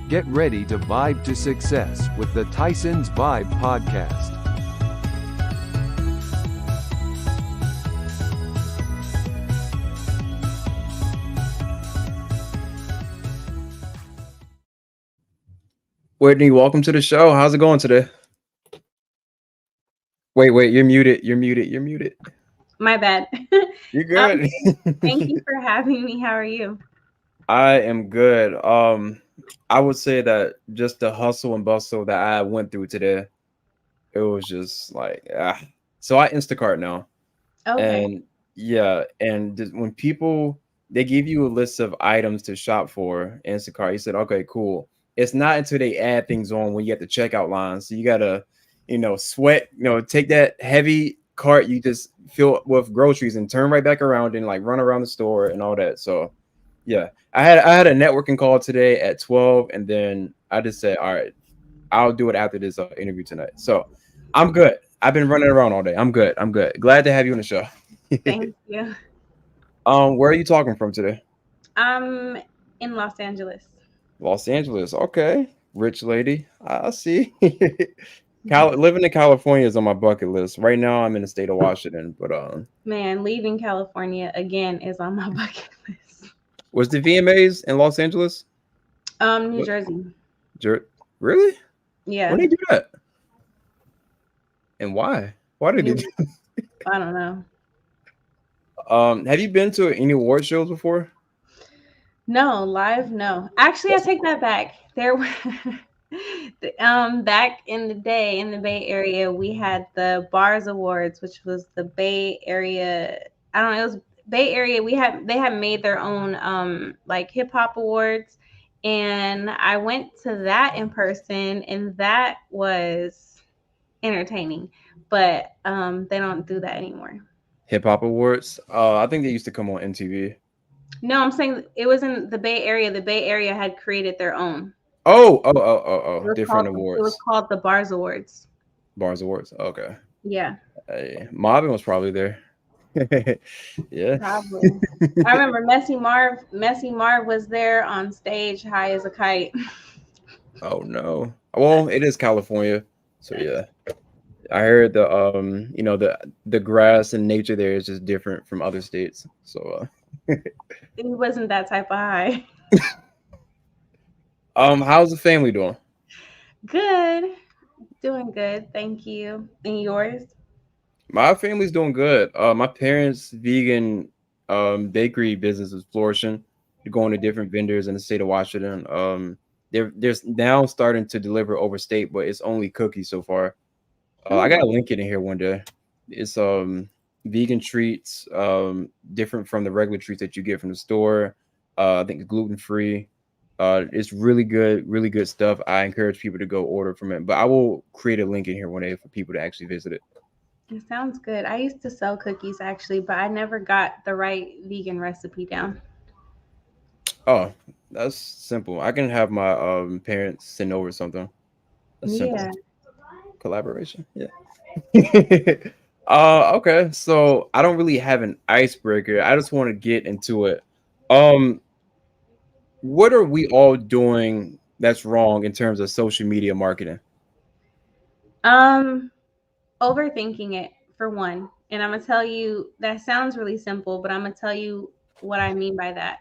Get ready to vibe to success with the Tyson's Vibe podcast. Whitney, welcome to the show. How's it going today? Wait, you're muted. You're muted. My bad. You're um, good. Thank you for having me. How are you? I am good. I would say that just the hustle and bustle that I went through today, it was just like So I Instacart now. Okay. And yeah, and when people they give you a list of items to shop for Instacart, you said, okay, cool. It's not until they add things on when you get the checkout line. So you gotta, sweat, take that heavy cart you just fill with groceries and turn right back around and like run around the store and all that. So yeah. I had a networking call today at 12, and then I just said, all right, I'll do it after this interview tonight. So I'm good. I've been running around all day. I'm good. I'm good. Glad to have you on the show. Thank you. Where are you talking from today? I'm in Los Angeles. Los Angeles. Okay, rich lady. I see. Living in California is on my bucket list. Right now, I'm in the state of Washington. But Man, leaving California again is on my bucket list. was the VMAs in Los Angeles? New What? Jersey. Really? When Yeah. they do that? And why? Why did they You, do? I don't know. Have you been to any award shows before? No, live, no. Actually, I That's take that back. There were back in the day in the Bay Area, we had the Bars Awards, which was the Bay Area. I don't know, it was Bay Area. They had made their own like hip hop awards, and I went to that in person, and that was entertaining. But they don't do that anymore. Hip Hop Awards. I think they used to come on MTV. No, I'm saying it was in the Bay Area. The Bay Area had created their own. Different It was awards. called the Bars Awards. Bars Awards. Okay. Yeah, Marvin was probably there. Yeah. probably. I remember Messy Marv. Messy Marv was there on stage, high as a kite. Oh no. Well, it is California, so yeah. I heard the grass and nature there is just different from other states. So He wasn't that type of high. how's the family doing? Good, doing good. Thank you. And yours? My family's doing good. My parents' vegan bakery business is flourishing. They're going to different vendors in the state of Washington. They're now starting to deliver overstate, but it's only cookies so far. I Oh, gotta link it in here one day. It's vegan treats, different from the regular treats that you get from the store. I think it's gluten free. It's really good stuff. I encourage people to go order from it. But I will create a link in here one day for people to actually visit it. it sounds good. I used to sell cookies actually, but I never got the right vegan recipe down. Oh, that's simple. I can have my parents send over something. That's simple. Yeah. Collaboration. Yeah. Okay. So I don't really have an icebreaker. I just want to get into it. Um, what are we all doing that's wrong in terms of social media marketing? Um, Overthinking it for one. And I'm gonna tell you that sounds really simple, but I'm gonna tell you what I mean by that.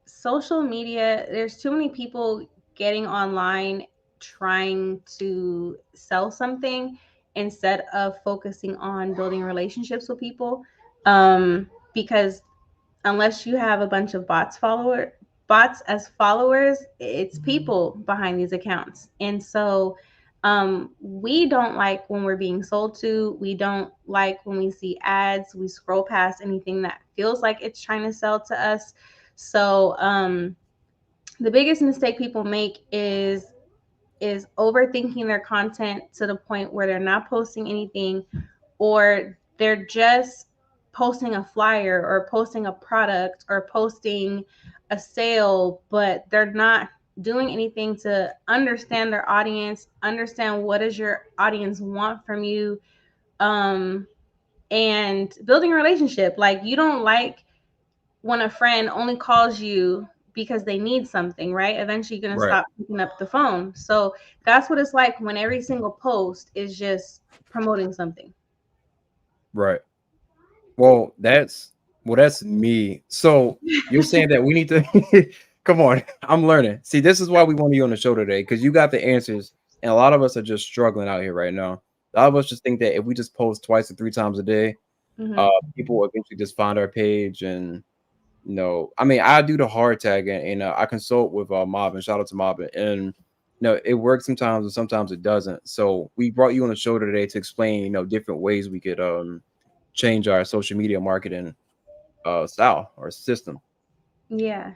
Social media, there's too many people getting online trying to sell something instead of focusing on building relationships with people. Because unless you have a bunch of bots as followers, it's people behind these accounts. And so we don't like when we're being sold to. We don't like when we see ads. We scroll past anything that feels like it's trying to sell to us. So the biggest mistake people make is overthinking their content to the point where they're not posting anything, or they're just posting a flyer or posting a product or posting a sale, but they're not doing anything to understand their audience, understand what does your audience want from you, um, and building a relationship. Like, you don't like when a friend only calls you because they need something, right? Eventually you're going to Right. stop picking up the phone. So that's what it's like when every single post is just promoting something. Right. Well, that's me. So you're saying that we need to come on. I'm learning. See, this is why we want you on the show today because you got the answers, and a lot of us are just struggling out here right now. A lot of us just think that if we just post twice or three times a day, Hmm. people will eventually just find our page and I mean, I do the hard tag and I consult with Mob, and shout out to Mob, and it works sometimes and sometimes it doesn't. So we brought you on the show today to explain different ways we could change our social media marketing style or system. Yeah.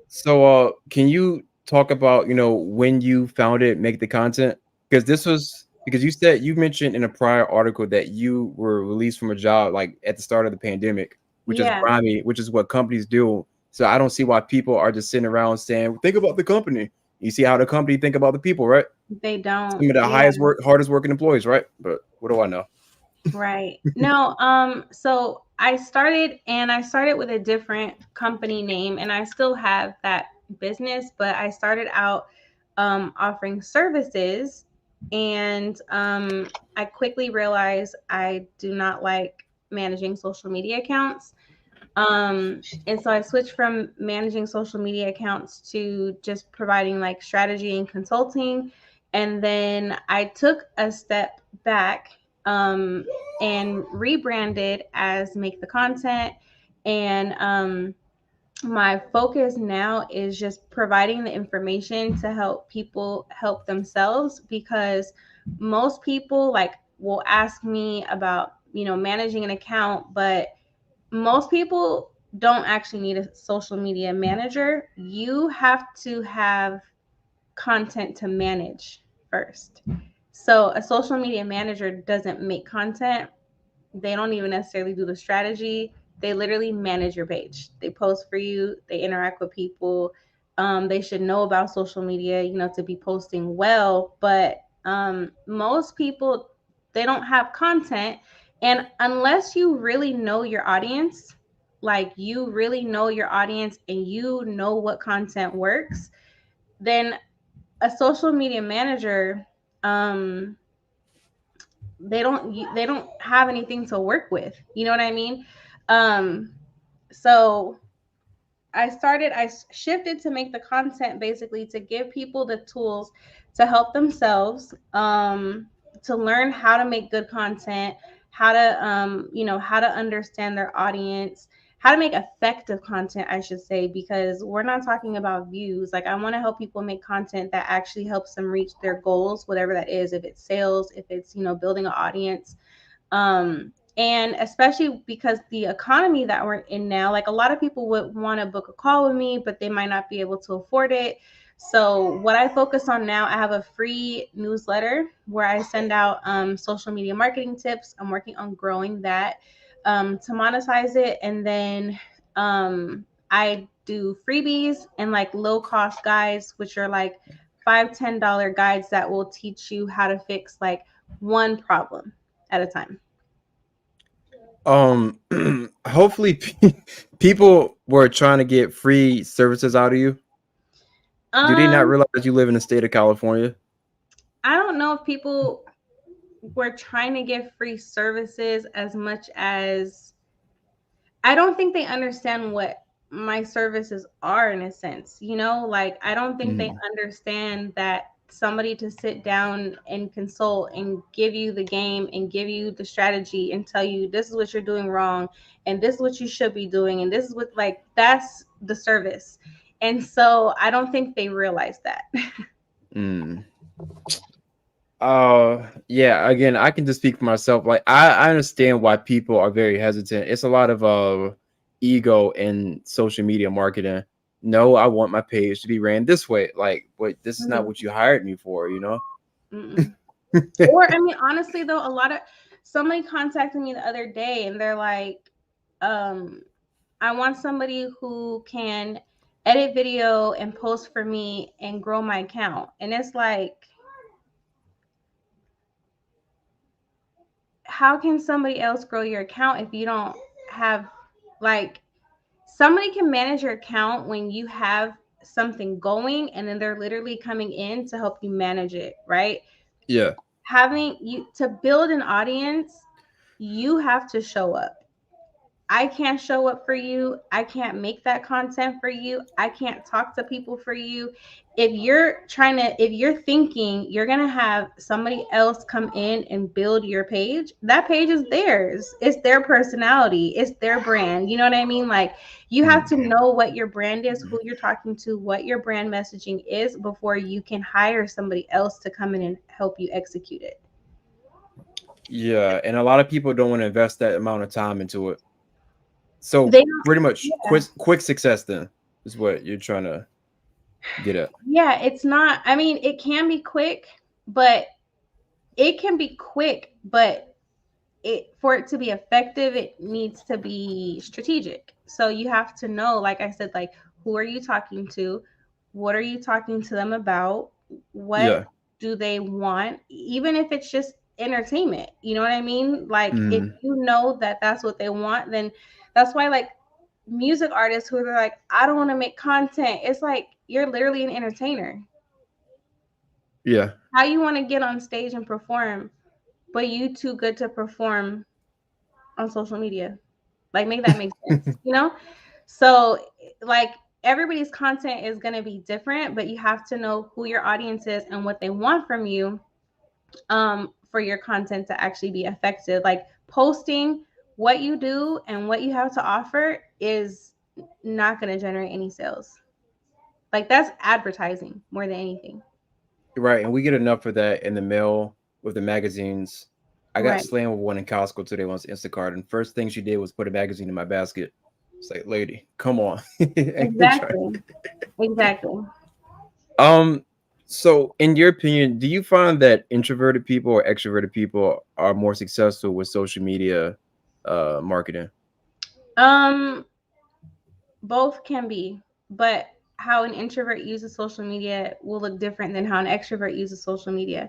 So can you talk about when you found it, make the content? Because this was because you mentioned in a prior article that you were released from a job like at the start of the pandemic, which is Yeah. grimy, which is what companies do. So I don't see why people are just sitting around saying, think about the company. You see how the company think about the people, right? They don't. Some of the Yeah. hardest working employees, right? But what do I know? Right. No, so I started with a different company name, and I still have that business, but I started out offering services, and I quickly realized I do not like managing social media accounts. And so I switched from managing social media accounts to just providing like strategy and consulting. And then I took a step back um, and rebranded as Make the Content. And my focus now is just providing the information to help people help themselves, because most people like will ask me about, managing an account, but most people don't actually need a social media manager. You have to have content to manage first. So a social media manager doesn't make content. They don't even necessarily do the strategy. They literally manage your page. They post for you, they interact with people. They should know about social media, to be posting well. But most people, they don't have content. And unless you really know your audience, like you really know your audience and you know what content works, then a social media manager, um, they don't have anything to work with. You know what I mean? Um, so I shifted to Make the Content, basically to give people the tools to help themselves, to learn how to make good content, how to, how to understand their audience, how to make effective content, I should say, because we're not talking about views. Like, I want to help people make content that actually helps them reach their goals, whatever that is, if it's sales, if it's, building an audience. And especially because the economy that we're in now, like a lot of people would want to book a call with me, but they might not be able to afford it. So what I focus on now, I have a free newsletter where I send out social media marketing tips. I'm working on growing that to monetize it. And then I do freebies and like low cost guides, which are like $5-10 guides that will teach you how to fix like one problem at a time. Um, hopefully people were trying to get free services out of you. Do they not Um, realize that you live in the state of California? I don't know if people were trying to get free services as much as I don't think they understand what my services are in a sense. Like I don't think they Mhm. understand that somebody to sit down and consult and give you the game and give you the strategy and tell you this is what you're doing wrong and this is what you should be doing and this is what, like, that's the service. And so I don't think they realize that. Mm. Yeah, again, I can just speak for myself. Like I understand why people are very hesitant. It's a lot of ego in social media marketing. No, I want my page to be ran this way. Like, but this is not Mhm. what you hired me for, you know? Mm-mm. Or I mean, honestly though, a lot of somebody contacted me the other day and they're like, um, I want somebody who can edit video and post for me and grow my account. And it's like, how can somebody else grow your account if you don't have like somebody can manage your account when you have something going and then they're literally coming in to help you manage it, right? Yeah. Having you to build an audience, you have to show up. I can't show up for you. I can't make that content for you. I can't talk to people for you. If you're thinking you're going to have somebody else come in and build your page, that page is theirs. It's their personality, it's their brand. You know what I mean? Like, you have to know what your brand is, who you're talking to, what your brand messaging is before you can hire somebody else to come in and help you execute it. Yeah, and a lot of people don't want to invest that amount of time into it. So They pretty much yeah. quick success then is what you're trying to get at. Yeah, it's not, I mean, it can be quick, but it for it to be effective, it needs to be strategic. So you have to know, like I said, like, who are you talking to? What are you talking to them about? What Yeah. do they want? Even if it's just entertainment, you know what I mean? Like, if Mhm. you know that that's what they want, then that's why, like, music artists who are like, I don't want to make content. It's like, you're literally an entertainer. Yeah. How you want to get on stage and perform, but you too good to perform on social media? Like, make that make sense, you know? So, like, everybody's content is going to be different, but you have to know who your audience is and what they want from you, for your content to actually be effective. Like, posting what you do and what you have to offer is not going to generate any sales. Like, that's advertising more than anything. Right, and we get enough of that in the mail with the magazines. I got Right. slammed with one in Costco today once Instacart, and first thing she did was put a magazine in my basket. It's like, lady, come on. Exactly. Exactly. um, so in your opinion, do you find that introverted people or extroverted people are more successful with social media marketing? Um, both can be, but how an introvert uses social media will look different than how an extrovert uses social media.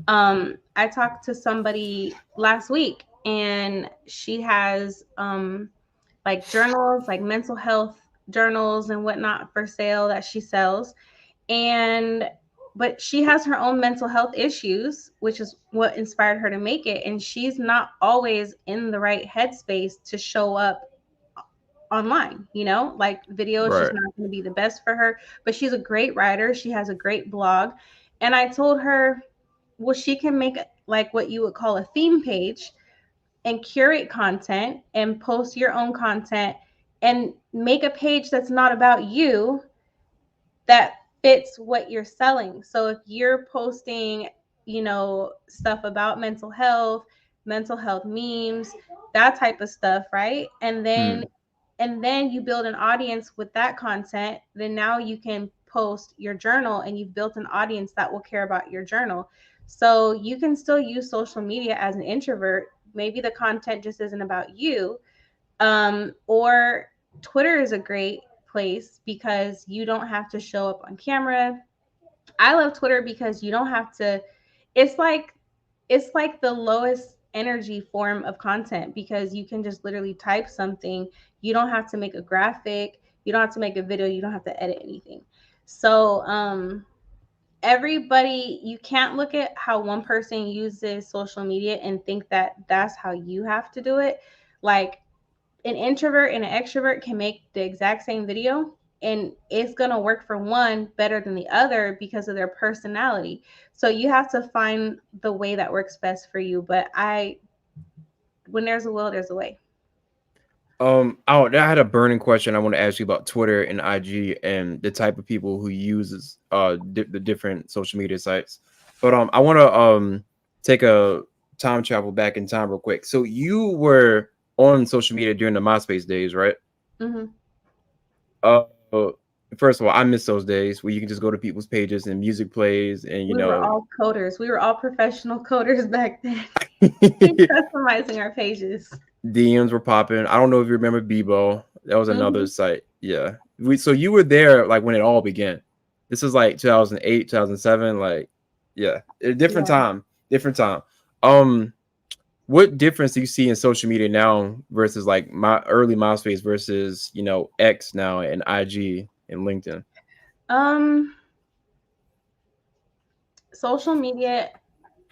I talked to somebody last week, and she has like journals, like mental health journals and whatnot for sale that she sells. And but she has her own mental health issues, which is what inspired her to make it. And she's not always in the right headspace to show up online, you know, like, video is just Right. not going to be the best for her. But she's a great writer, she has a great blog. And I told her, well, she can make like what you would call a theme page and curate content and post your own content and make a page that's not about you, that fits what you're selling. So if you're posting, you know, stuff about mental health memes, that type of stuff, right? Mm. And then you build an audience with that content, then now you can post your journal and you've built an audience that will care about your journal. So you can still use social media as an introvert. Maybe the content just isn't about you. Or Twitter is a great place because you don't have to show up on camera. I love Twitter because you don't have to, it's like it's like the lowest energy form of content because you can just literally type something. You don't have to make a graphic, you don't have to make a video, you don't have to edit anything. So everybody, you can't look at how one person uses social media and think that that's how you have to do it. Like, an introvert and an extrovert can make the exact same video, and it's going to work for one better than the other because of their personality. So you have to find the way that works best for you. But when there's a will, there's a way. I had a burning question I want to ask you about Twitter and IG and the type of people who uses the different social media sites. But I want to take a time travel back in time real quick. So you were on social media during the MySpace days, right? Mm-hmm. Uh, first of all, I miss those days where you can just go to people's pages and music plays and We were all coders. We were all professional coders back then. Customizing our pages. DMs were popping. I don't know if you remember Bebo. That was another Mm-hmm. site. Yeah. So you were there like when it all began. This is like 2008, 2007. Like, yeah, a different Yeah. time. Different time. Um, What difference do you see in social media now versus like my early MySpace versus X now and IG and LinkedIn? Um, Social media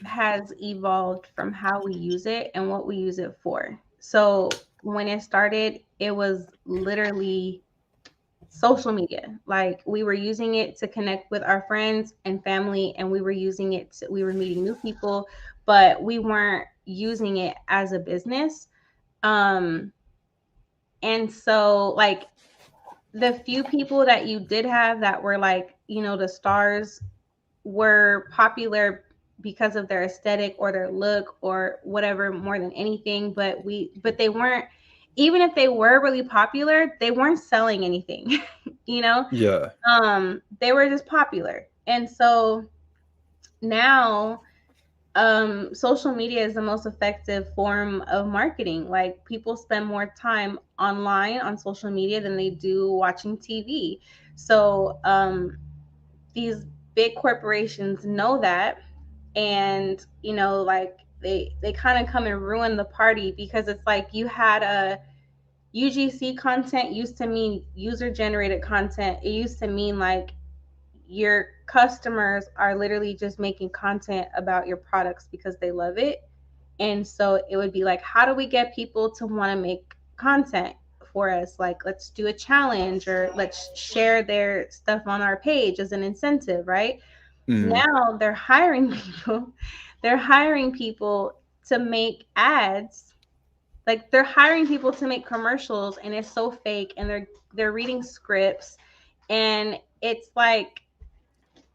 has evolved from how we use it and what we use it for. So when it started, it was literally social media. Like we were using it to connect with our friends and family, and we were using it to, we were meeting new people, but we weren't using it as a business. Um, and so like the few people that you did have that were like, the stars were popular because of their aesthetic or their look or whatever more than anything, but they weren't, even if they were really popular, they weren't selling anything. you know Yeah. they were just popular. And so now social media is the most effective form of marketing. Like people spend more time online on social media than they do watching TV. So these big corporations know that, and like they kind of come and ruin the party, because it's like you had a UGC content used to mean user generated content. It used to mean like your customers are literally just making content about your products because they love it. And so it would be like, how do we get people to want to make content for us? Like, let's do a challenge, or let's share their stuff on our page as an incentive, right? Mm. Now they're hiring people. They're hiring people to make ads. Like they're hiring people to make commercials, and it's so fake, and they're reading scripts, and it's like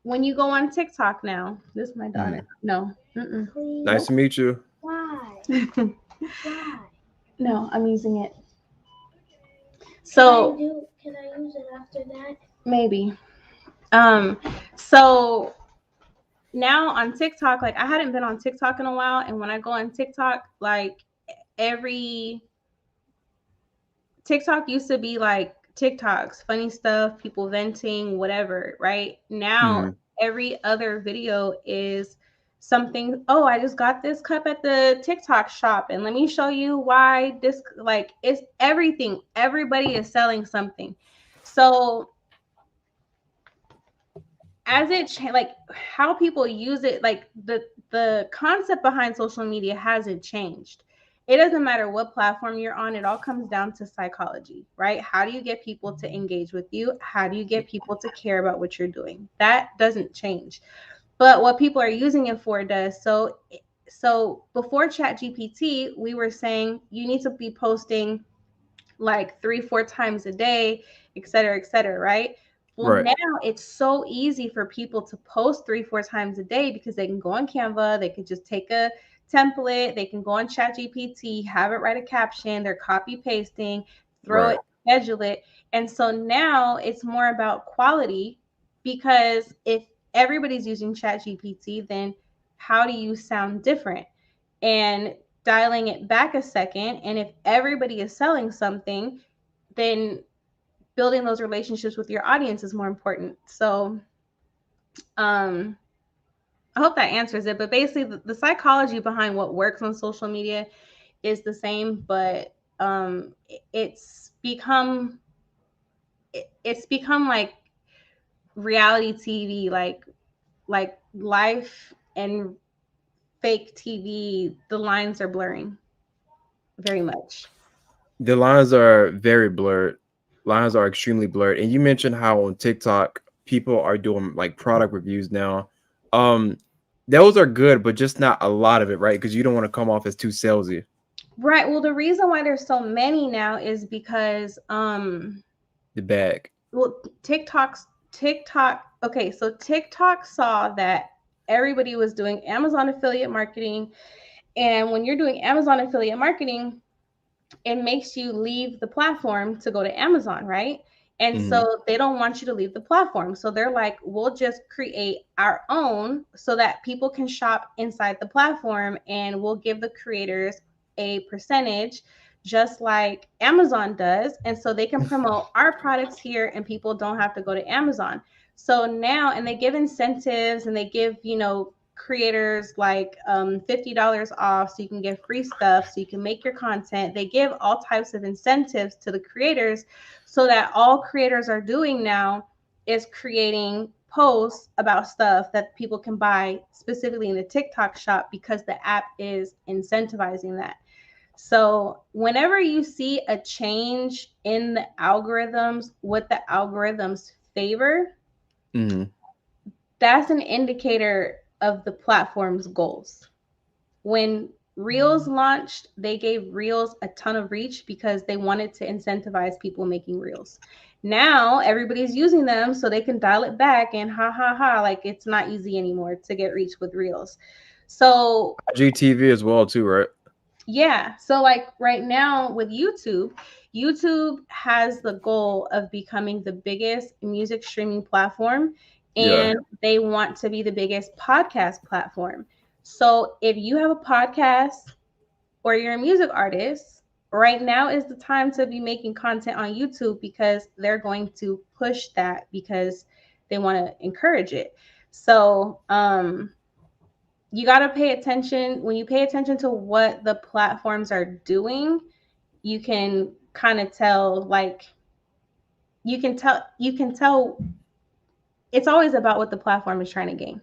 when you go on TikTok now. This is my daughter. Mm. No. Mm-mm. Nice Nope. to meet you. Why? Why? No, I'm using it. Can I So do? Can I use it after that? maybe. Um, so now on TikTok, like I hadn't been on TikTok in a while, and when I go on TikTok, like every TikTok used to be like TikToks, funny stuff, people venting, whatever, right? Now Mm. every other video is something, oh, I just got this cup at the TikTok shop, and let me show you why this, like it's everything. Everybody is selling something. So as it like how people use it, like the concept behind social media hasn't changed. It doesn't matter what platform you're on, it all comes down to psychology, right? How do you get people to engage with you? How do you get people to care about what you're doing? That doesn't change, but what people are using it for does. So before Chat GPT, we were saying you need to be posting like 3 4 times a day, et cetera, right? Well, Right. now it's so easy for people to post 3 4 times a day, because they can go on Canva, they could just take a template, they can go on Chat GPT, have it write a caption, they're copy pasting, throw it, Right. schedule it. And so now it's more about quality, because if everybody's using Chat GPT, then how do you sound different? And dialing it back a second, and if everybody is selling something, then building those relationships with your audience is more important. So um I hope that answers it, but basically the psychology behind what works on social media is the same, but it's become it's become like reality TV, like life and fake TV, the lines are blurring very much. The lines are very blurred. Lines are extremely blurred. And you mentioned how on TikTok people are doing like product reviews now. Um, those are good, but just not a lot of it, right? Because you don't want to come off as too salesy. Right. Well, the reason why there's so many now is because The bag. well, TikTok, okay, so TikTok saw that everybody was doing Amazon affiliate marketing, and when you're doing Amazon affiliate marketing, it makes you leave the platform to go to Amazon, right? And Hmm. so they don't want you to leave the platform. So they're like, we'll just create our own so that people can shop inside the platform, and we'll give the creators a percentage just like Amazon does. And so they can promote our products here, and people don't have to go to Amazon. So now, and they give incentives, and they give, creators like $50 off so you can get free stuff, so you can make your content. They give all types of incentives to the creators, so that all creators are doing now is creating posts about stuff that people can buy specifically in the TikTok shop, because the app is incentivizing that. So whenever you see a change in the algorithms, what the algorithms favor, Hmm. that's an indicator of the platform's goals. When Reels launched, they gave Reels a ton of reach because they wanted to incentivize people making Reels. Now everybody's using them so they can dial it back, and ha ha ha, like it's not easy anymore to get reach with Reels. So IGTV as well too, right? yeah. So like right now with YouTube, YouTube has the goal of becoming the biggest music streaming platform, Yeah. and they want to be the biggest podcast platform. So if you have a podcast or you're a music artist, right now is the time to be making content on YouTube, because they're going to push that because they want to encourage it. So, you got to pay attention. When you pay attention to what the platforms are doing, you can kind of tell, like, you can tell it's always about what the platform is trying to gain.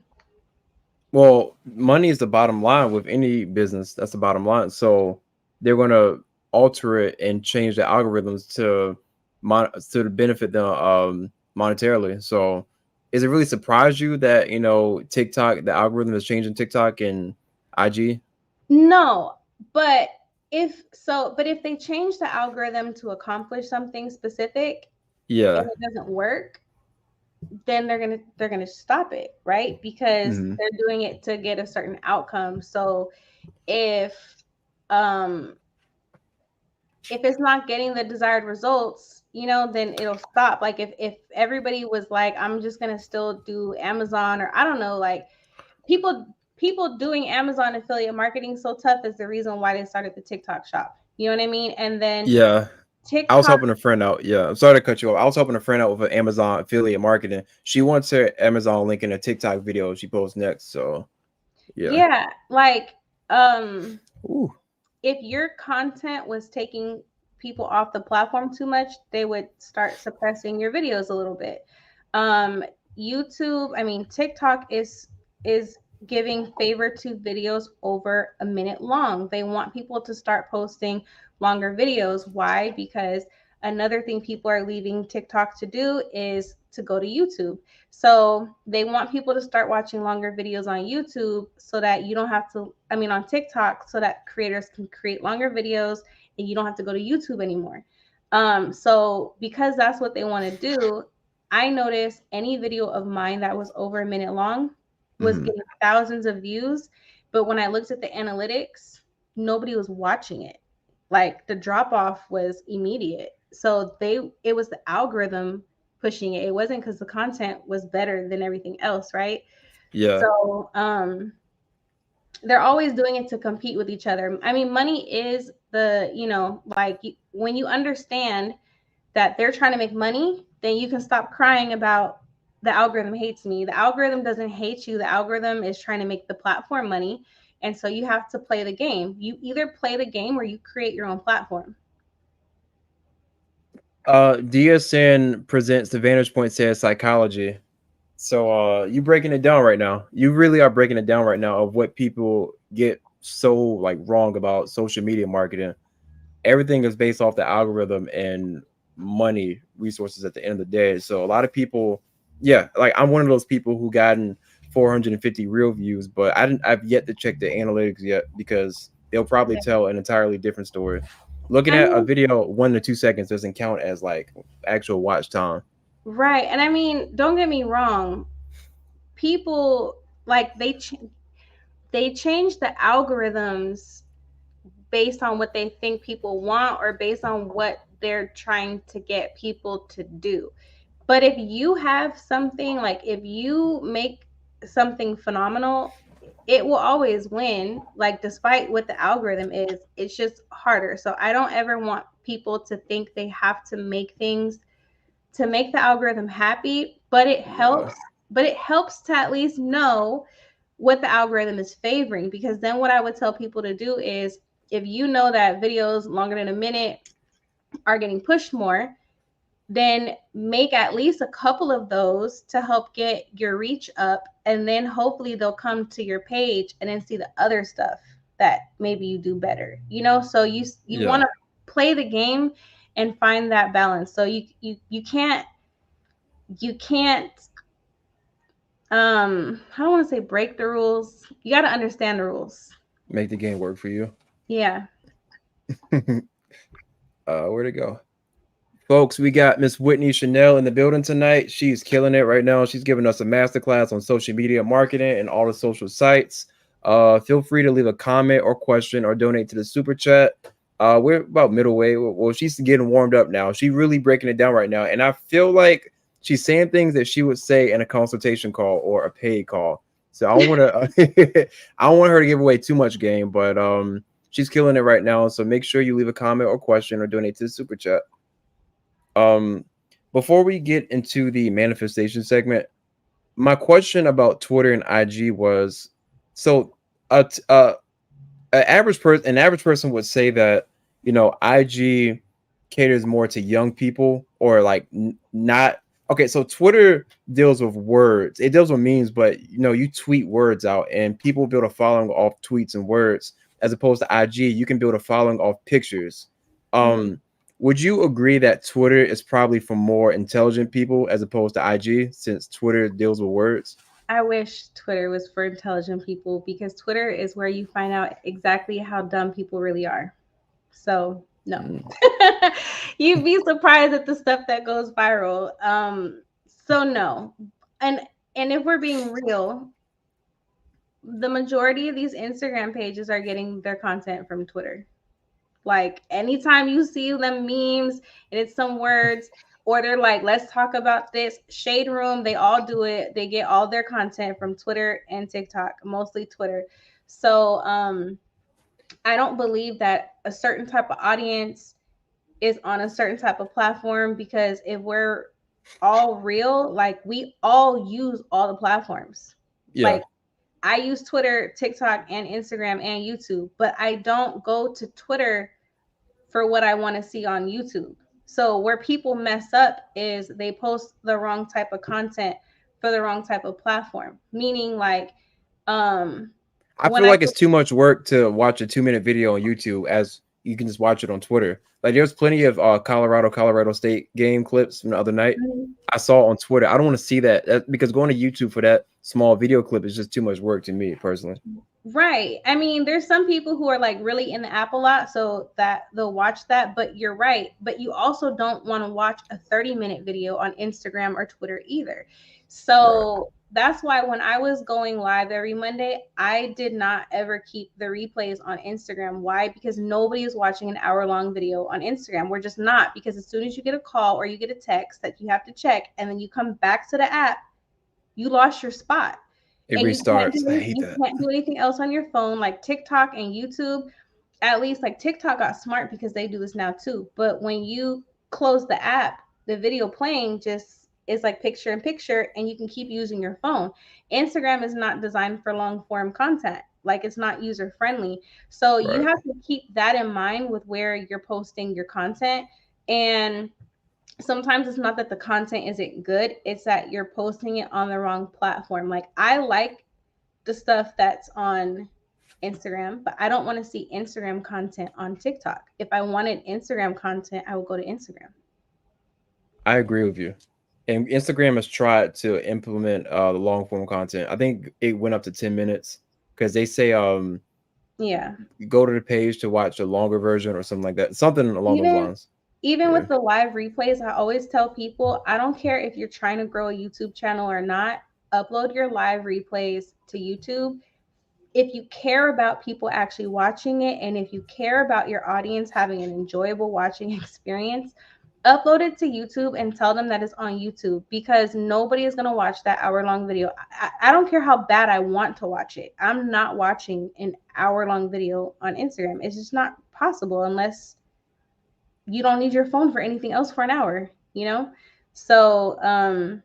Well, money is the bottom line with any business. That's the bottom line. So they're gonna alter it and change the algorithms to benefit them monetarily. So is it really surprised you that TikTok, the algorithm is changing TikTok and IG? No, but if they change the algorithm to accomplish something specific and Yeah. it doesn't work, then they're gonna stop it, right? Because Hmm. they're doing it to get a certain outcome. So if um if it's not getting the desired results, then it'll stop. Like if everybody was like, I'm just gonna still do Amazon, or I don't know, like people doing Amazon affiliate marketing so tough is the reason why they started the TikTok shop. You know what I mean? And then Yeah. I was TikTok, helping a friend out. Yeah, I'm sorry to cut you off. I was helping a friend out with an Amazon affiliate marketing. She wants her Amazon link in a TikTok video she posts next. So yeah. yeah, like um Ooh. if your content was taking people off the platform too much, they would start suppressing your videos a little bit. Um, TikTok is giving favor to videos over a minute long. They want people to start posting longer videos. Why? Because another thing people are leaving TikTok to do is to go to YouTube. So they want people to start watching longer videos on YouTube, so that you don't have to, on TikTok, so that creators can create longer videos and you don't have to go to YouTube anymore. So because that's what they want to do, I noticed any video of mine that was over a minute long was Hmm. getting thousands of views. But when I looked at the analytics, nobody was watching it. Like the drop off was immediate. So it was the algorithm pushing it. It wasn't because the content was better than everything else, right? Yeah. So they're always doing it to compete with each other. Money is when you understand that they're trying to make money, then you can stop crying about the algorithm hates me. The algorithm doesn't hate you. The algorithm is trying to make the platform money. And so you have to play the game. You either play the game or you create your own platform. DSN presents the Vantage Point says psychology. So you breaking it down right now. You really are breaking it down right now of what people get so like wrong about social media marketing. Everything is based off the algorithm and money resources at the end of the day. So a lot of people, yeah, like I'm one of those people who gotten 450 real views, but I've yet to check the analytics yet because they'll probably Yeah. tell an entirely different story. Looking I at a mean, video 1 to 2 seconds doesn't count as like actual watch time. right. And don't get me wrong. People like they change the algorithms based on what they think people want, or based on what they're trying to get people to do. But if you have something, like if you make something phenomenal, it will always win. Like despite what the algorithm is, it's just harder. So I don't ever want people to think they have to make things to make the algorithm happy, but it Yeah. helps. But it helps to at least know what the algorithm is favoring. Because then what I would tell people to do is, if you know that videos longer than a minute are getting pushed more, then make at least a couple of those to help get your reach up, and then hopefully they'll come to your page and then see the other stuff that maybe you do better, so you want Yeah, to play the game and find that balance. So you can't I don't want to say break the rules. You got to understand the rules. make the game work for you. Yeah. Where'd it go? Folks, we got Miss Whitney Chanel in the building tonight. She's killing it right now. She's giving us a masterclass on social media marketing and all the social sites. Feel free to leave a comment or question or donate to the super chat. We're about middle way. Well, she's getting warmed up now. She's really breaking it down right now. And I feel like she's saying things that she would say in a consultation call or a paid call. So I don't want to I don't want her to give away too much game, but she's killing it right now. So make sure you leave a comment or question or donate to the super chat. Um, Before we get into the manifestation segment, my question about Twitter and IG was, so an average person would say that, IG caters more to young people, or like not. Okay, so Twitter deals with words, it deals with memes, but you tweet words out and people build a following off tweets and words, as opposed to IG you can build a following off pictures. Mhm. Would you agree that Twitter is probably for more intelligent people as opposed to IG, since Twitter deals with words? I wish Twitter was for intelligent people, because Twitter is where you find out exactly how dumb people really are. So, no. Mm. You'd be surprised at the stuff that goes viral. So no. And and if we're being real, the majority of these Instagram pages are getting their content from Twitter. Like anytime you see them memes and it's some words, or they're like, let's talk about this, Shade Room, they all do it. They get all their content from Twitter and TikTok, mostly Twitter. So I don't believe that a certain type of audience is on a certain type of platform, because if we're all real, like we all use all the platforms. Yeah, Like I use Twitter, TikTok, and Instagram and YouTube, but I don't go to Twitter for what I want to see on YouTube. So where people mess up is they post the wrong type of content for the wrong type of platform. Meaning like um I when feel I like it's too much work to watch a 2-minute video on YouTube, as you can just watch it on Twitter. Like there's plenty of Colorado State game clips from the other night I saw on Twitter. I don't want to see that, because going to YouTube for that small video clip is just too much work to me personally. Right. I mean, there's some people who are like really in the app a lot, so that they'll watch that, but you're right. But you also don't want to watch a 30-minute video on Instagram or Twitter either. Right. So that's why when I was going live every Monday, I did not ever keep the replays on Instagram. Why? Because nobody is watching an hour-long video on Instagram. We're just not, because as soon as you get a call or you get a text that you have to check and then you come back to the app, you lost your spot. It And restarts. I hate you that. can't do anything else on your phone. Like TikTok and YouTube, at least like TikTok got smart because they do this now too. But when you close the app, the video playing just is like picture in picture, and you can keep using your phone. Instagram is not designed for long form content. Like it's not user friendly. So you Right. have to keep that in mind with where you're posting your content. And sometimes it's not that the content isn't good, it's that you're posting it on the wrong platform. Like I like the stuff that's on Instagram, but I don't want to see Instagram content on TikTok. If I wanted Instagram content, I would go to Instagram. I agree with you. And Instagram has tried to implement the long form content. I think it went up to 10 minutes, because they say Yeah. go to the page to watch a longer version or something like that. Something along those Even lines. even Yeah. with the live replays, I always tell people, I don't care if you're trying to grow a YouTube channel or not, upload your live replays to YouTube. If you care about people actually watching it, and if you care about your audience having an enjoyable watching experience, upload it to YouTube and tell them that it's on YouTube, because nobody is going to watch that hour-long video. I don't care how bad I want to watch it. I'm not watching an hour-long video on Instagram. It's just not possible unless you don't need your phone for anything else for an hour, you know? So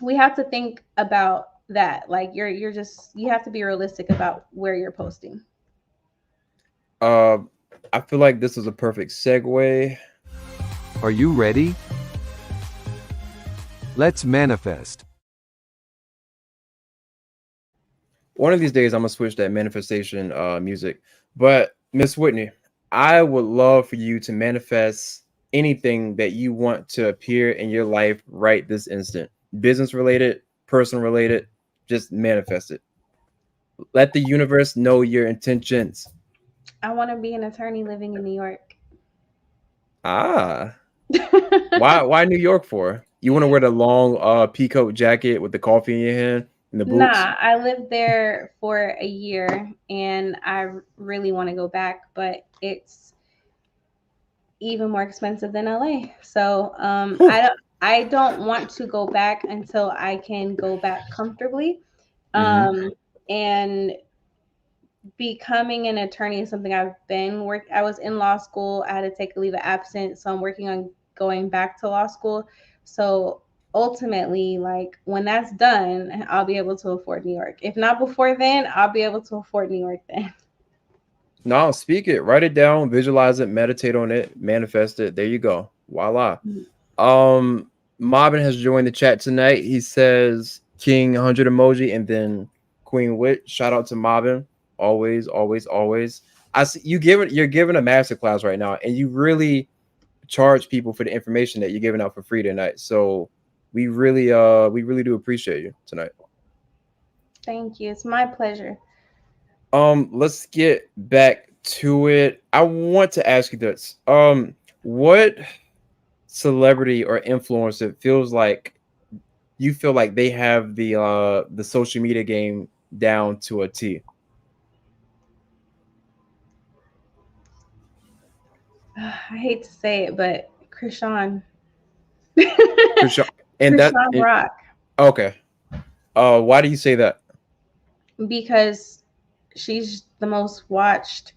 we have to think about that. Like you're just you have to be realistic about where you're posting. Uh, I feel like this is a perfect segue. Are you ready? Let's manifest. One of these days, I'm gonna switch that manifestation music. But Miss Whitney, I would love for you to manifest anything that you want to appear in your life right this instant. Business related, person related, just manifest it. Let the universe know your intentions. I want to be an attorney living in New York. Ah, why New York for? You want to wear the long peacoat jacket with the coffee in your hand and the boots? Nah, I lived there for a year and I really want to go back, but it's even more expensive than LA. So Whew. I don't want to go back until I can go back comfortably. Mm-hmm. And becoming an attorney is something I've been work. I was in law school. I had to take a leave of absence, so I'm working on going back to law school. So ultimately, like when that's done, I'll be able to afford New York. If not before then, I'll be able to afford New York then. No, speak it, write it down, visualize it, meditate on it, manifest it. There you go. Voila. Um, Marvin has joined the chat tonight. He says King 100 emoji and then Queen Wit. Shout out to Marvin. Always, always, always. I see you're giving a master class right now, and you really charge people for the information that you're giving out for free tonight. So we really do appreciate you tonight. Thank you. It's my pleasure. Let's get back to it. I want to ask you this. What celebrity or influencer feels like you feel like they have the social media game down to a T? I hate to say it, but Krishan. Krishan, and that Krishan Rock. okay. Why do you say that? Because she's the most watched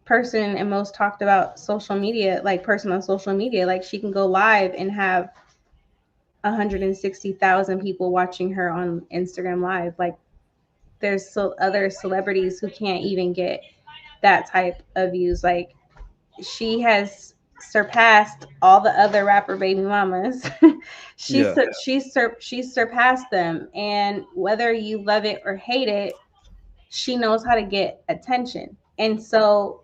person and most talked about social media, like person on social media. Like she can go live and have 160,000 people watching her on Instagram live. Like there's so other celebrities who can't even get that type of views. Like she has surpassed all the other rapper baby mamas. Yeah, She's surpassed them, and whether you love it or hate it, she knows how to get attention. And so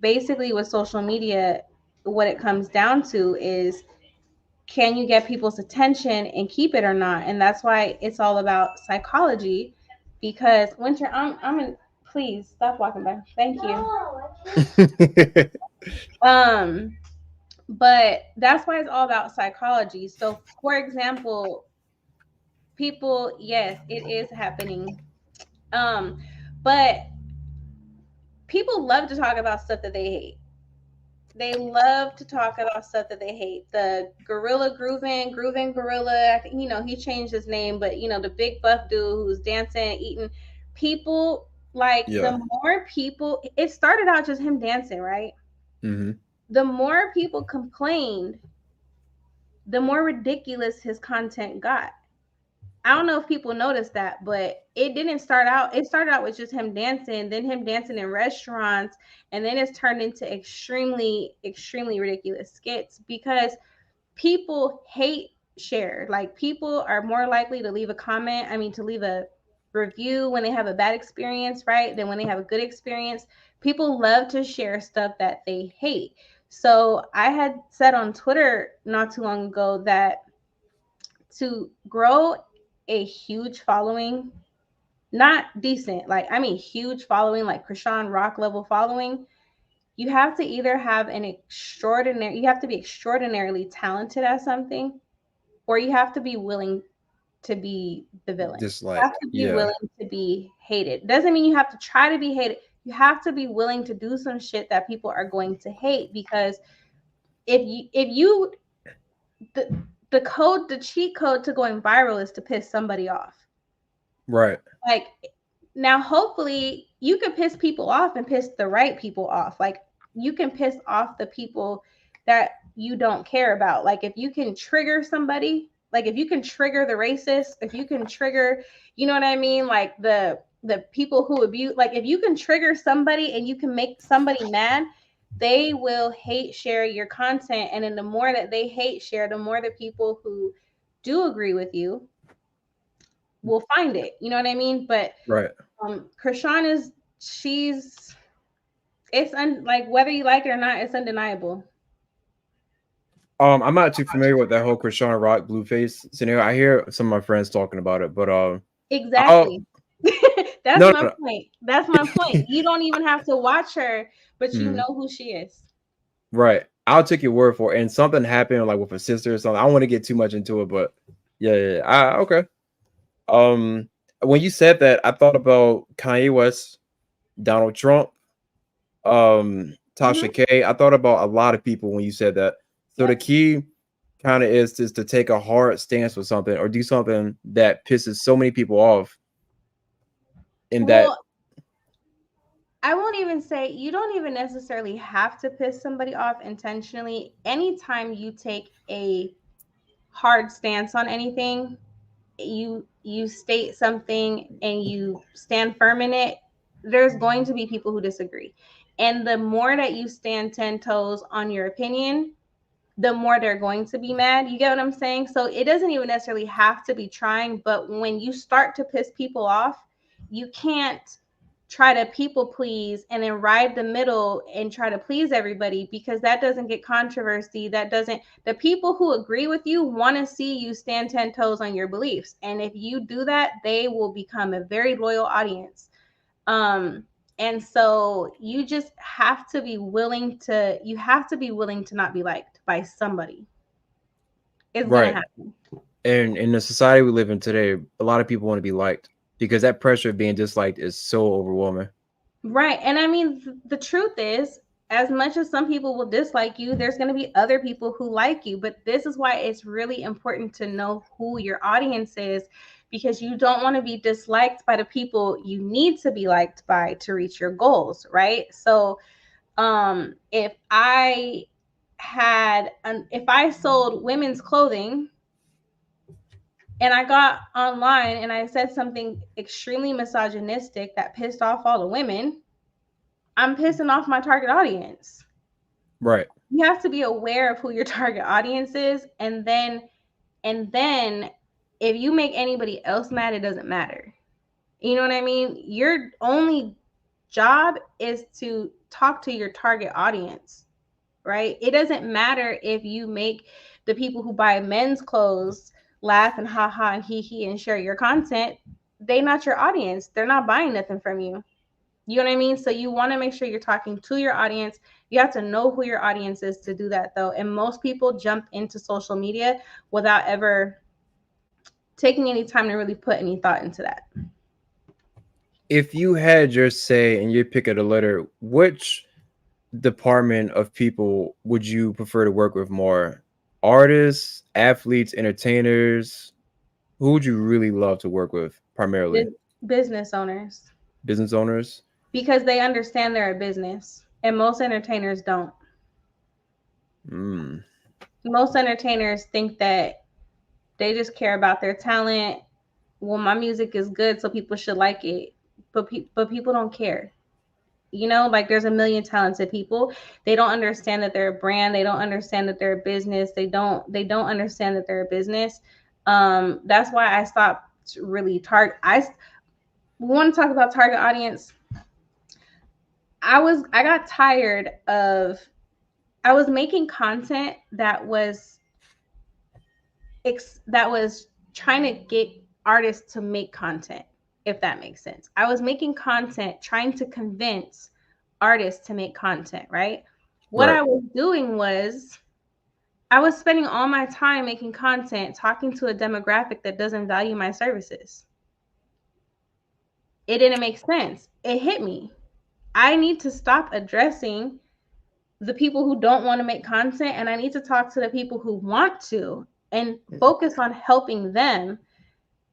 basically with social media, what it comes down to is can you get people's attention and keep it or not? And that's why it's all about psychology. Because Winter, I'm in. Please stop walking by. Thank you. No, I can't. Um, but that's why it's all about psychology. So, for example, people, yes, it is happening. Um, but people love to talk about stuff that they hate. They love to talk about stuff that they hate. The gorilla grooving gorilla. I think he changed his name, but the big buff dude who's dancing, eating. People like yeah. the more people. It started out just him dancing, right? Mm-hmm. The more people complained, the more ridiculous his content got. I don't know if people noticed that, but it didn't start out. It started out with just him dancing, then him dancing in restaurants, and then it's turned into extremely, extremely ridiculous skits because people hate share. Like people are more likely to leave a comment, to leave a review when they have a bad experience, right? Than when they have a good experience. People love to share stuff that they hate. So I had said on Twitter not too long ago that to grow a huge following, not decent, like huge following, like Krishan Rock level following, you have to either have you have to be extraordinarily talented at something, or you have to be willing to be the villain. You have Dislike. to be Yeah. willing to be hated. Doesn't mean you have to try to be hated. You have to be willing to do some shit that people are going to hate, because if you the the cheat code to going viral is to piss somebody off. Right. Like now, hopefully, you can piss people off and piss the right people off. Like you can piss off the people that you don't care about. Like if you can trigger somebody, Like if you can trigger the racist, if you can trigger, you know what I mean? Like the people who abuse, like if you can trigger somebody and you can make somebody mad, they will hate share your content. And then the more that they hate share, the more the people who do agree with you will find it. You know what I mean? But Right. Krishan is, she's, like whether you like it or not, it's undeniable. I'm not too familiar with that whole Krishan Rock Blueface scenario. I hear some of my friends talking about it, but I'll Exactly. That's no, my no, no. point. That's my point. You don't even have to watch her, but you Mhm. know who she is. Right. I'll take your word for it. And something happened like with a sister or something. I don't want to get too much into it, but yeah. Okay. When you said that, I thought about Kanye West, Donald Trump, Hmm. Tasha K. I thought about a lot of people when you said that. So the Yep. key kind of is to take a hard stance with something or do something that pisses so many people off in that. Well, I won't even say, you don't even necessarily have to piss somebody off intentionally. Anytime you take a hard stance on anything, you state something and you stand firm in it, there's going to be people who disagree. And the more that you stand 10 toes on your opinion, the more they're going to be mad. You get what I'm saying? So it doesn't even necessarily have to be trying, but when you start to piss people off, you can't try to people please and then ride the middle and try to please everybody, because that doesn't get controversy. That doesn't, the people who agree with you want to see you stand 10 toes on your beliefs. And if you do that, they will become a very loyal audience. Um, and so you just have to be willing to, you have to be willing to not be liked by somebody. It's gonna Right. happen. And in the society we live in today, a lot of people want to be liked because that pressure of being disliked is so overwhelming. Right. And I mean, the truth is, as much as some people will dislike you, there's going to be other people who like you. But this is why it's really important to know who your audience is, because you don't want to be disliked by the people you need to be liked by to reach your goals. Right. So, if if I sold women's clothing and I got online and I said something extremely misogynistic that pissed off all the women, I'm pissing off my target audience. Right. You have to be aware of who your target audience is, and then if you make anybody else mad, it doesn't matter. You know what I mean? Your only job is to talk to your target audience, right? It doesn't matter if you make the people who buy men's clothes laugh and ha ha and hee hee and share your content. They not your audience. They're not buying nothing from you. You know what I mean? So you want to make sure you're talking to your audience. You have to know who your audience is to do that, though. And most people jump into social media without ever taking any time to really put any thought into that. If you had your say and you pick of the litter, which department of people would you prefer to work with more? Artists, athletes, entertainers? Who would you really love to work with primarily? Business owners, Business owners? because they understand they're a business, and most entertainers don't. Mm, Most entertainers think that they just care about their talent. Well, my music is good, so people should like it. But people don't care. You know, like there's a million talented people. They don't understand that they're a brand. They don't understand that they're a business. They don't understand that they're a business. That's why I stopped really target. We want to talk about target audience. I got tired of, I was making content that was trying to get artists to make content, if that makes sense. I was making content trying to convince artists to make content, right? What right. I was doing was I was spending all my time making content talking to a demographic that doesn't value my services. It didn't make sense. It hit me. I need to stop addressing the people who don't want to make content, and I need to talk to the people who want to and focus on helping them,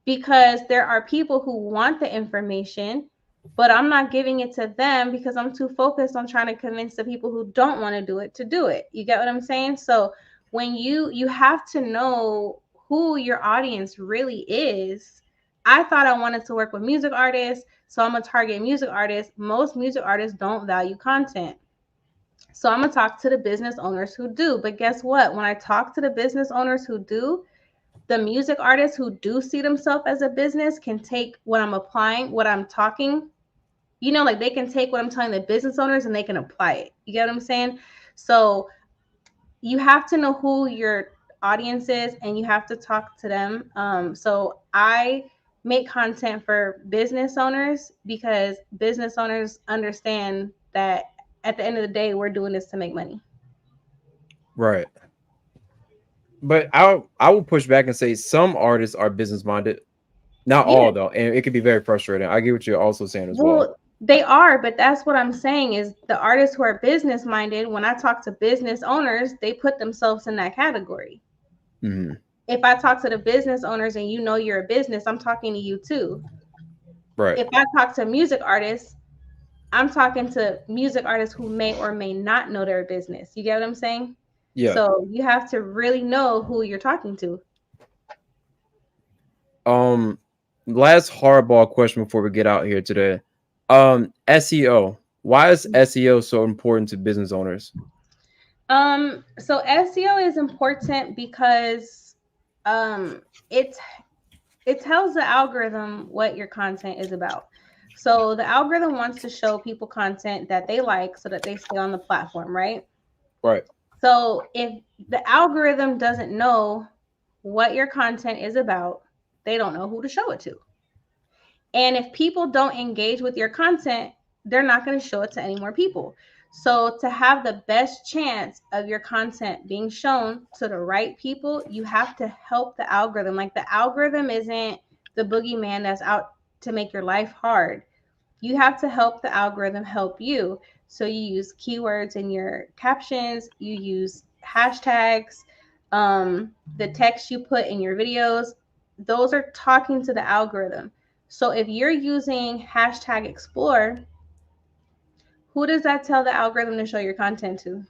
because there are people who want the information, but I'm not giving it to them because I'm too focused on trying to convince the people who don't want to do it to do it. You get what I'm saying? So when you have to know who your audience really is. I thought I wanted to work with music artists, so I'm gonna target music artists. Most music artists don't value content. So I'm gonna talk to the business owners who do. But guess what? When I talk to the business owners who do, the music artists who do see themselves as a business can take what I'm applying, what I'm talking, like they can take what I'm telling the business owners and they can apply it. You get what I'm saying? So you have to know who your audience is and you have to talk to them. So I make content for business owners because business owners understand that at the end of the day, we're doing this to make money. Right. But I will push back and say some artists are business minded. Not Yeah. all though, and it can be very frustrating. I get what you're also saying as well. Well, they are, but that's what I'm saying is the artists who are business minded, when I talk to business owners, they put themselves in that category. Mm-hmm. If I talk to the business owners and you know you're a business, I'm talking to you too. Right. If I talk to music artists, I'm talking to music artists who may or may not know their business. You get what I'm saying? Yeah. So you have to really know who you're talking to. Last hardball question before we get out here today. SEO. Why is SEO so important to business owners? So SEO is important because it tells the algorithm what your content is about. So the algorithm wants to show people content that they like so that they stay on the platform, right? Right. So if the algorithm doesn't know what your content is about, they don't know who to show it to. And if people don't engage with your content, they're not going to show it to any more people. So to have the best chance of your content being shown to the right people, you have to help the algorithm. Like the algorithm isn't the boogeyman that's out to make your life hard. You have to help the algorithm help you. So you use keywords in your captions, you use hashtags, the text you put in your videos, those are talking to the algorithm. So if you're using hashtag explore, who does that tell the algorithm to show your content to?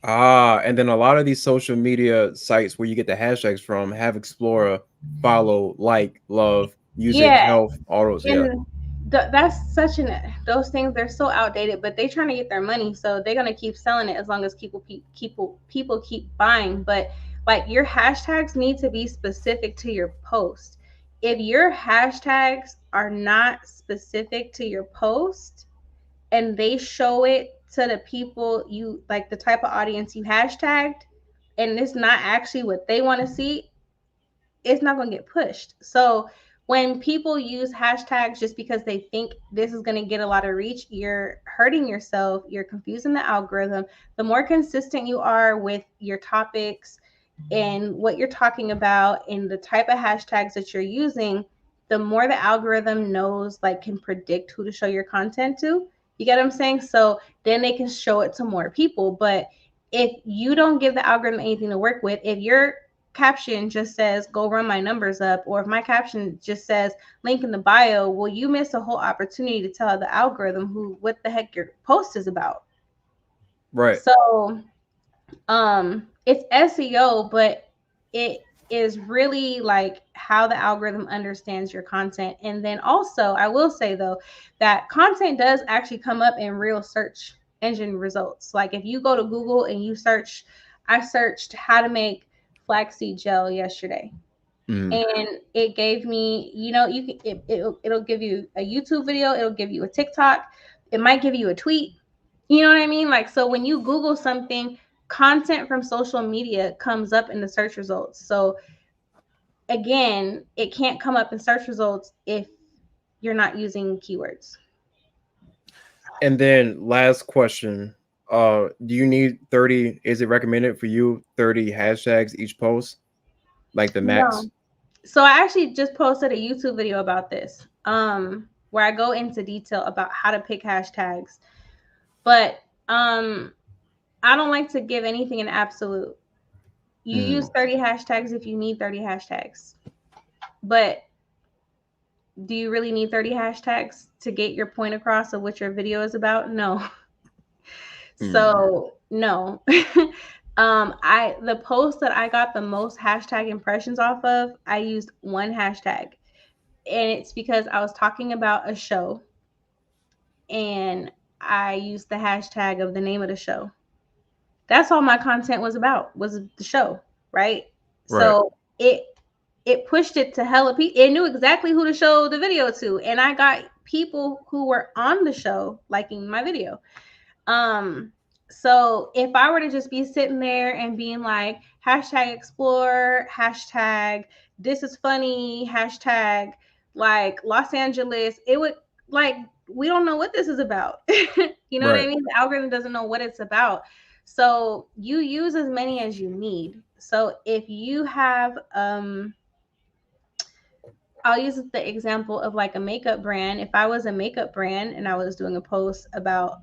And then a lot of these social media sites where you get the hashtags from have Explorer, follow, like, love, music, Yeah, health, all those. Yeah. and that's such those things, they're so outdated, but they trying to get their money, so they're gonna keep selling it as long as people keep buying. But like your hashtags need to be specific to your post. If your hashtags are not specific to your post and they show it to the people you like, the type of audience you hashtagged, and it's not actually what they want to see, it's not going to get pushed. So when people use hashtags just because they think this is going to get a lot of reach, you're hurting yourself, you're confusing the algorithm. The more consistent you are with your topics and what you're talking about and the type of hashtags that you're using, the more the algorithm knows, like can predict who to show your content to. You get what I'm saying? So then they can show it to more people. But if you don't give the algorithm anything to work with, if your caption just says go run my numbers up, or if my caption just says link in the bio, well, you miss a whole opportunity to tell the algorithm what the heck your post is about. Right. So it's SEO, but it is really like how the algorithm understands your content. And then also I will say though that content does actually come up in real search engine results. Like if you go to Google and you search, I searched how to make flaxseed gel yesterday, and it gave me, you can it'll give you a YouTube video, it'll give you a TikTok, it might give you a tweet. You know what I mean? Like, so when you Google something, content from social media comes up in the search results. So again, it can't come up in search results if you're not using keywords. And then last question. Do you need 30? Is it recommended for you 30 hashtags each post? Like the max? No. So I actually just posted a YouTube video about this, where I go into detail about how to pick hashtags. But I don't like to give anything an absolute. You use 30 hashtags if you need 30 hashtags. But do you really need 30 hashtags to get your point across of what your video is about? No. So no. The post that I got the most hashtag impressions off of, I used one hashtag, and it's because I was talking about a show, and I used the hashtag of the name of the show. That's all my content was about, was the show, right? Right. So it pushed it to hella people. It knew exactly who to show the video to, and I got people who were on the show liking my video. Um, so if I were to just be sitting there and being like, hashtag explore, hashtag this is funny, hashtag like Los Angeles, it would like, we don't know what this is about. You know what I Right. mean? The algorithm doesn't know what it's about. So you use as many as you need. So if you have I'll use the example of like a makeup brand. If I was a makeup brand and I was doing a post about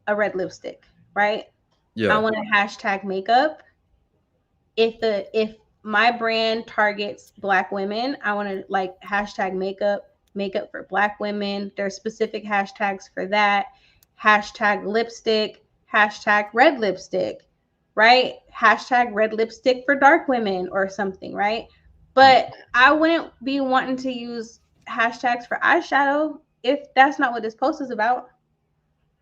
a red lipstick, right? I Yeah. want to hashtag makeup. If my brand targets Black women, I want to like hashtag makeup for Black women. There's specific hashtags for that. Hashtag lipstick, hashtag red lipstick, right? Hashtag red lipstick for dark women or something, right? But I wouldn't be wanting to use hashtags for eyeshadow if that's not what this post is about.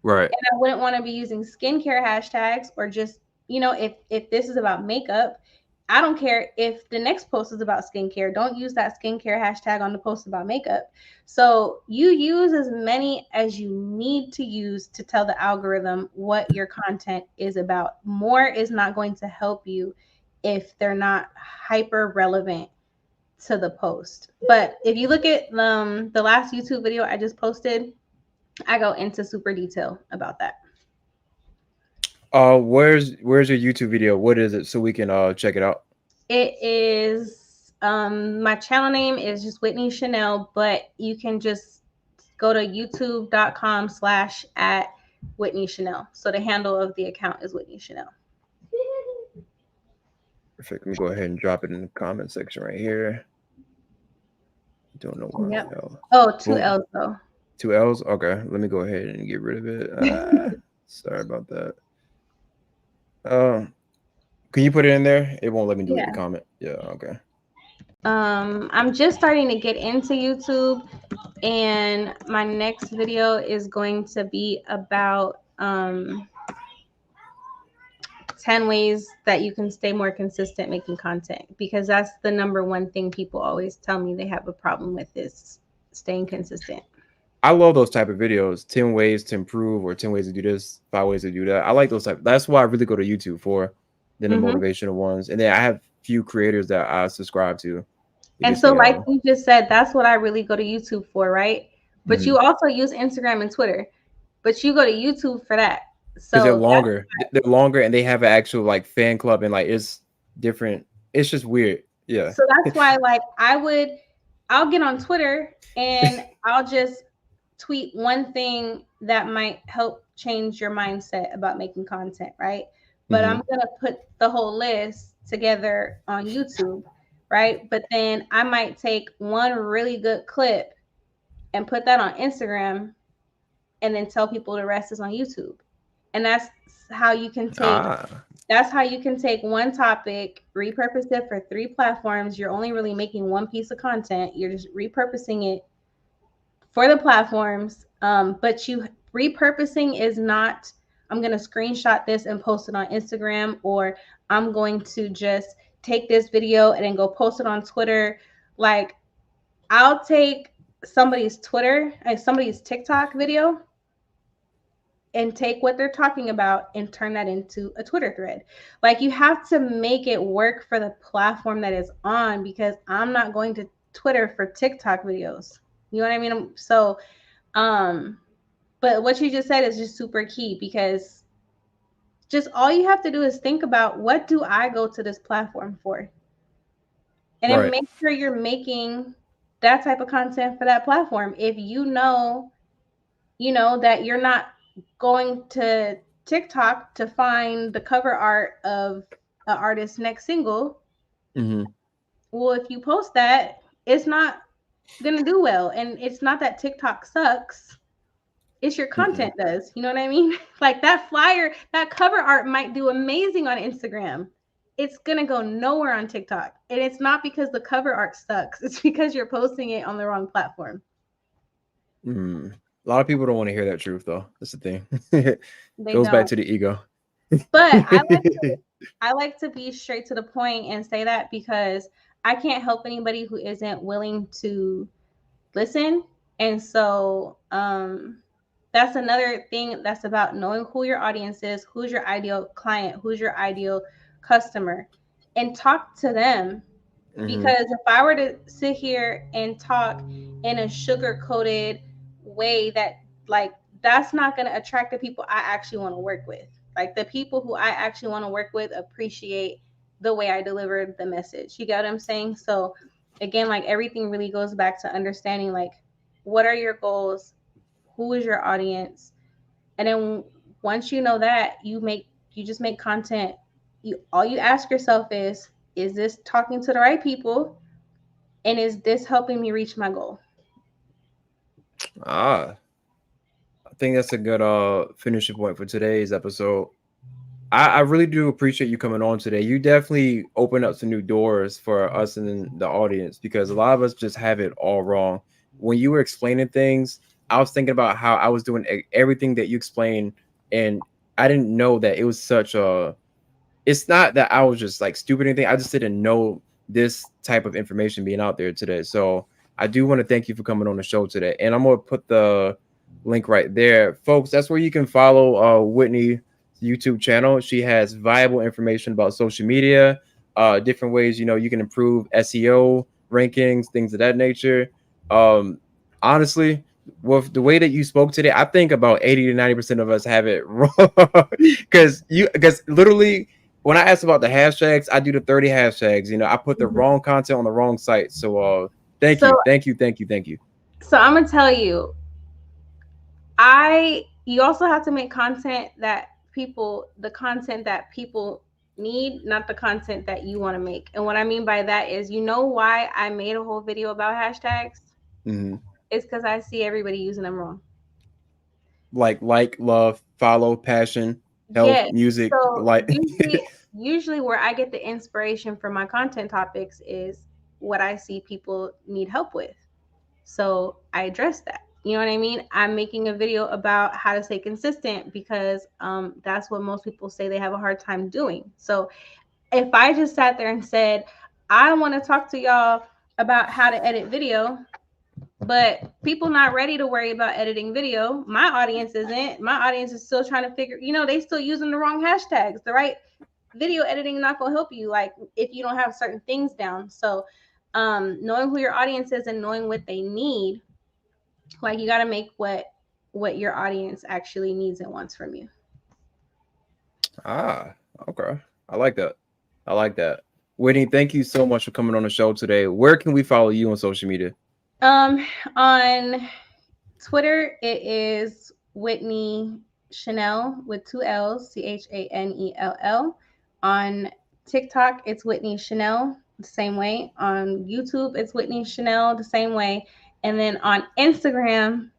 Right. And I wouldn't want to be using skincare hashtags, or just, if this is about makeup, I don't care if the next post is about skincare. Don't use that skincare hashtag on the post about makeup. So you use as many as you need to use to tell the algorithm what your content is about. More is not going to help you if they're not hyper relevant to the post. But if you look at the last YouTube video I just posted, I go into super detail about that. Where's your YouTube video? What is it so we can check it out? It is my channel name is just Whitney Chanel, but you can just go to youtube.com/@Whitney Chanel. So the handle of the account is Whitney Chanel. Perfect. Let me go ahead and drop it in the comment section right here. Don't know why. Yep. L. Oh, two Boom. L's though. 2 L's? Okay. Let me go ahead and get rid of it. Sorry about that. Can you put it in there? It won't let me delete Yeah. the comment. Yeah, okay. I'm just starting to get into YouTube, and my next video is going to be about 10 ways that you can stay more consistent making content, because that's the number one thing people always tell me they have a problem with, is staying consistent. I love those type of videos. 10 ways to improve, or 10 ways to do this, 5 ways to do that. I like those type. That's why I really go to YouTube for, than the motivational ones. And then I have few creators that I subscribe to. And so like you just said, that's what I really go to YouTube for, right? But you also use Instagram and Twitter, but you go to YouTube for that. So they're longer. They're longer, and they have an actual like fan club, and like it's different. It's just weird. Yeah. So that's why like I'll get on Twitter and I'll just tweet one thing that might help change your mindset about making content, right? But I'm gonna put the whole list together on YouTube, right? But then I might take one really good clip and put that on Instagram, and then tell people the rest is on YouTube. And that's how you can take one topic, repurpose it for 3 platforms. You're only really making one piece of content. You're just repurposing it for the platforms. But repurposing is not, I'm going to screenshot this and post it on Instagram, or I'm going to just take this video and then go post it on Twitter. Like, I'll take somebody's somebody's TikTok video and take what they're talking about and turn that into a Twitter thread. Like, you have to make it work for the platform that is on, because I'm not going to Twitter for TikTok videos. You know what I mean? So, but what you just said is just super key, because just all you have to do is think about, what do I go to this platform for? And then make sure you're making that type of content for that platform. If you know that you're not going to TikTok to find the cover art of an artist's next single, well, if you post that, it's not gonna do well. And it's not that TikTok sucks, It's your Mm-mm. content does. You know what I mean? Like that flyer, that cover art might do amazing on Instagram. It's gonna go nowhere on TikTok. And it's not because the cover art sucks. It's because you're posting it on the wrong platform. Mm. A lot of people don't want to hear that truth, though. That's the thing. They Goes back don't. to the ego. But I like to be straight to the point and say that because I can't help anybody who isn't willing to listen. And so that's another thing that's about knowing who your audience is, who's your ideal client, who's your ideal customer, and talk to them. Mm-hmm. Because if I were to sit here and talk in a sugar coated way that, like, that's not going to attract the people I actually want to work with. Like, the people who I actually want to work with appreciate the way I delivered the message. You get what I'm saying? So, again, like, everything really goes back to understanding, like, what are your goals? Who is your audience? And then once you know that, you just make content. You all you ask yourself is this talking to the right people? And is this helping me reach my goal? Ah, I think that's a good finishing point for today's episode. I really do appreciate you coming on today. You definitely opened up some new doors for us and the audience because a lot of us just have it all wrong. When you were explaining things, I was thinking about how I was doing everything that you explained, and I didn't know that it was such a. It's not that I was just like stupid or anything. I just didn't know this type of information being out there today. So I do want to thank you for coming on the show today, and I'm gonna put the link right there, folks. That's where you can follow Whitney YouTube channel. She has viable information about social media, different ways you can improve SEO rankings, things of that nature. Um, honestly, with the way that you spoke today, I think about 80 to 90% of us have it wrong because literally when I ask about the hashtags, I do the 30 hashtags. I put the Mhm. wrong content on the wrong site. So thank So you, thank you, thank you, thank you. so I'm gonna tell you, I you also have to make content that people need, not the content that you want to make. And what I mean by that is, why I made a whole video about hashtags? Hmm. It's because I see everybody using them wrong. Like, love, follow, passion, health, Yes. music, So like. usually where I get the inspiration for my content topics is what I see people need help with. So I address that. You know what I mean? I'm making a video about how to stay consistent because that's what most people say they have a hard time doing. So if I just sat there and said, I want to talk to y'all about how to edit video, but people not ready to worry about editing video, my audience isn't. My audience is still trying to figure, they still using the wrong hashtags. The right video editing not going to help you, like, if you don't have certain things down. So knowing who your audience is and knowing what they need, like, you got to make what your audience actually needs and wants from you. Ah, okay. I like that. I like that. Whitney, thank you so much for coming on the show today. Where can we follow you on social media? On Twitter, it is Whitney Chanel with two L's, Chanell. On TikTok, it's Whitney Chanel, the same way. On YouTube, it's Whitney Chanel, the same way. And then on Instagram,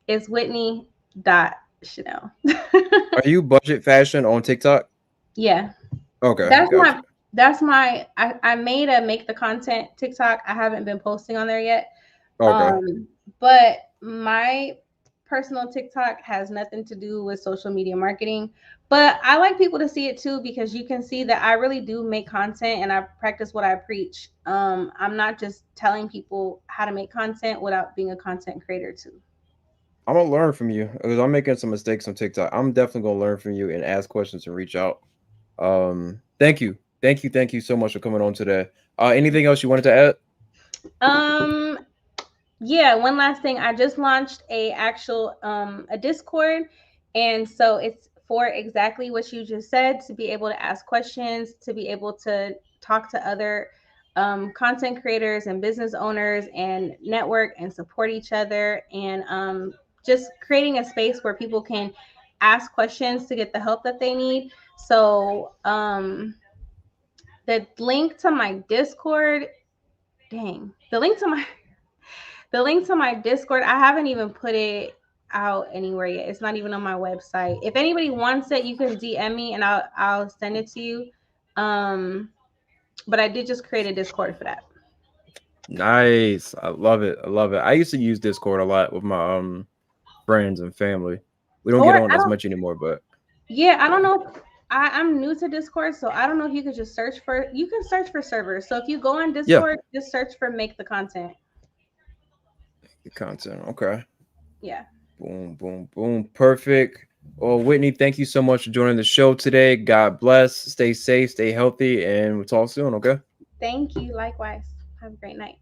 it's Whitney.Chanel. Are you budget fashion on TikTok? Yeah. Okay, That's gotcha. I made a make the content TikTok. I haven't been posting on there yet. Okay. But my personal TikTok has nothing to do with social media marketing. But I like people to see it too, because you can see that I really do make content and I practice what I preach. I'm not just telling people how to make content without being a content creator too. I'm gonna learn from you because I'm making some mistakes on TikTok. I'm definitely gonna learn from you and ask questions and reach out. Thank you, thank you so much for coming on today. Anything else you wanted to add? Um, Yeah, one last thing. I just launched a Discord, and so it's for exactly what you just said, to be able to ask questions, to be able to talk to other content creators and business owners and network and support each other, and just creating a space where people can ask questions to get the help that they need. So the link to my Discord, dang, the link to my Discord, I haven't even put it. out anywhere yet. It's not even on my website. If anybody wants it, you can DM me and I'll send it to you. But I did just create a Discord for that. Nice. I love it. I love it. I used to use Discord a lot with my friends and family. We don't get on as much anymore, but yeah, I don't know. I'm new to Discord, so I don't know if you could just search for. You can search for servers. So if you go on Discord, just search for "Make the Content." The content. Okay. Yeah. Boom, boom, boom. Perfect. Well, Whitney, thank you so much for joining the show today. God bless. Stay safe, stay healthy, and we'll talk soon. Okay. Thank you. Likewise. Have a great night.